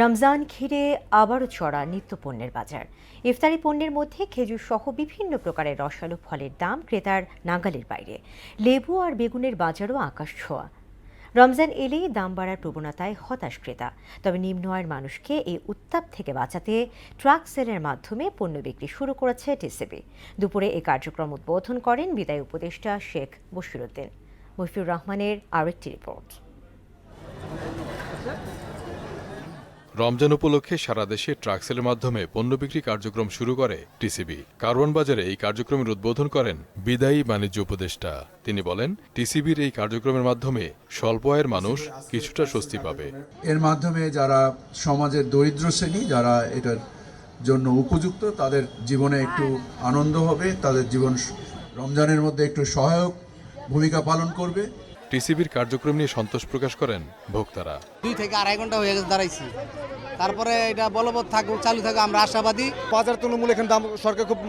রমজান ঘিরে আবারও চড়া নিত্যপণ্যের বাজার। ইফতারি পণ্যের মধ্যে খেজুর সহ বিভিন্ন প্রকারের রসালো ফলের দাম ক্রেতার নাগালের বাইরে। লেবু আর বেগুনের বাজারও আকাশ ছোঁয়া। রমজান এলেই দাম বাড়ার প্রবণতায় হতাশ ক্রেতা। তবে নিম্ন আয়ের মানুষকে এই উত্তাপ থেকে বাঁচাতে ট্রাক সেলের মাধ্যমে পণ্য বিক্রি শুরু করেছে টিসিবি। দুপুরে এই কার্যক্রম উদ্বোধন করেন বিদায়ী উপদেষ্টা শেখ বশিরউদ্দিন। মফিউর রহমানের আরেকটি রিপোর্ট। রমজান উপলক্ষে সারা দেশে ট্রাক সেলের মাধ্যমে পণ্য বিক্রি কার্যক্রম শুরু করে টিসিবি। কারওয়ান বাজারে এই কার্যক্রমের উদ্বোধন করেন বিদায়ী বাণিজ্য উপদেষ্টা। তিনি বলেন, টিসিবির এই কার্যক্রমের মাধ্যমে স্বল্প আয়ের মানুষ কিছুটা স্বস্তি পাবে। এর মাধ্যমে যারা সমাজের দরিদ্র শ্রেণী, যারা এটার জন্য উপযুক্ত, তাদের জীবনে একটু আনন্দ হবে, তাদের জীবন রমজানের মধ্যে একটু সহায়ক ভূমিকা পালন করবে। টিসিবির কার্যক্রম নিয়ে সন্তোষ প্রকাশ করেন ভোক্তারা। 2 থেকে 2.5 ঘন্টা হয়ে গেছে দাঁড়াইছি, তারপরে এটা বলবৎ থাকুক, চালু থাকুক, আমরা আশাবাদী। বাজার তুলনামূলক এখানে দাম সরকার খুব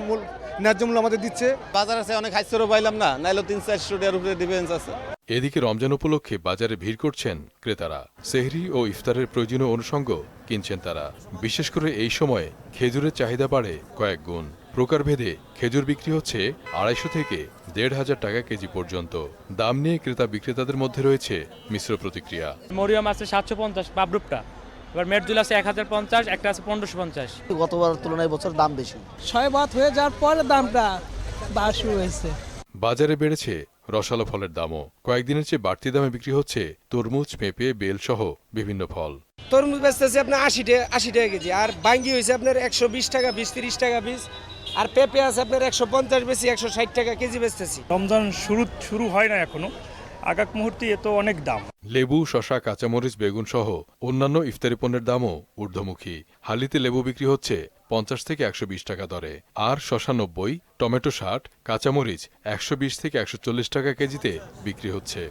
ন্যায্য মূল্য আমাদের দিচ্ছে। বাজার আছে অনেক হাইসরও পাইলাম না, নাইলে 300-400 টাকার উপরে ডিফারেন্স আছে। এদিকে রমজান উপলক্ষে বাজারে ভিড় করছেন ক্রেতারা। সেহরি ও ইফতারের প্রয়োজনীয় অনুষঙ্গ কিনছেন তারা। বিশেষ করে এই সময়ে খেজুরের চাহিদা বাড়ে কয়েক গুণ। প্রকারভেদে খেজুর বিক্রি হচ্ছে 250 থেকে 1,500 টাকা কেজি পর্যন্ত। দাম নিয়ে ক্রেতা বিক্রেতাদের মধ্যে রয়েছে মিশ্র প্রতিক্রিয়া। মরিয়াম আছে 750 বাবরুপটা, এবার মেরজুল আছে 1050, একটা আছে 1550। গতবার তুলনায় বছর দাম বেশি। শয়বাত হয়ে যাওয়ার পরে দামটা বাড়া শুরু হয়েছে। বাজারে বেড়েছে রসালো ফলের দামও। কয়েকদিনের চেয়ে বাড়তি দামে বিক্রি হচ্ছে তরমুজ, পেঁপে, বেল সহ বিভিন্ন ফল। তরমুজ বেচতেছে আপনার 80 টাকা কেজি, আর বাঙ্গি হয়েছে আপনার 120 টাকা, 20-30 টাকা পিস, আর পেঁপে আছে আপনার 150 বেশি 160 টাকা কেজি বেচতেছি। রমজান শুরু হয় না এখনো, আগাক মুহূর্তে এত অনেক দাম। লেবু, শসা, কাঁচামরিচ, বেগুন সহ অন্যান্য ইফতারি পণ্যের দামও ঊর্ধ্বমুখী। হালিতে লেবু বিক্রি হচ্ছে 50 থেকে 120 টাকা দরে, আর শসা 90, টমেটো 60, কাঁচামরিচ 120 থেকে 140 টাকা কেজিতে বিক্রি হচ্ছে।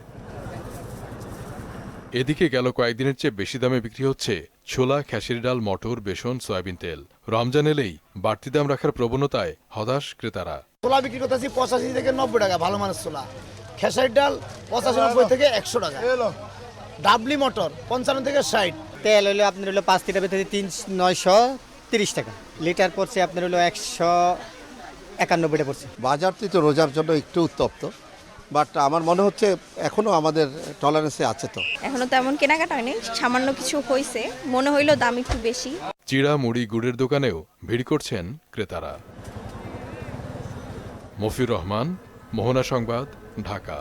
এদিকে গেল কয়েকদিনের চেয়ে বেশি দামে বিক্রি হচ্ছে ছোলা, খেসারি ডাল, মটর, বেসন, সয়াবিন তেল। রমজান এলেই বাড়তি দাম রাখার প্রবণতায় হতাশ ক্রেতারা। ছোলা বিক্রি করতেছি 85 থেকে 90 টাকা, ভালো মানের ছোলা। খেসারির ডাল 85-90 থেকে 100 টাকা। ডাবলি মটর 55 থেকে 60। তেল হলো আপনার হলো 5 লিটার থেকে 930 টাকা লিটার পড়ছে, আপনার হলো 191 টাকা পড়ছে। বাজারটি তো রোজার জন্য একটু উত্তপ্ত, বাট আমার মনে হচ্ছে এখনো আমাদের টলারেন্সে আছে। তো এখনো তেমন কেনাকাটা হয়নি, সামান্য কিছু হয়েছে, মনে হইলো দাম একটু বেশি। চিড়া, মুড়ি, গুড়ের দোকানেও ভিড় করছেন ক্রেতারা। মফিউর রহমান, মোহনা সংবাদ, ঢাকা।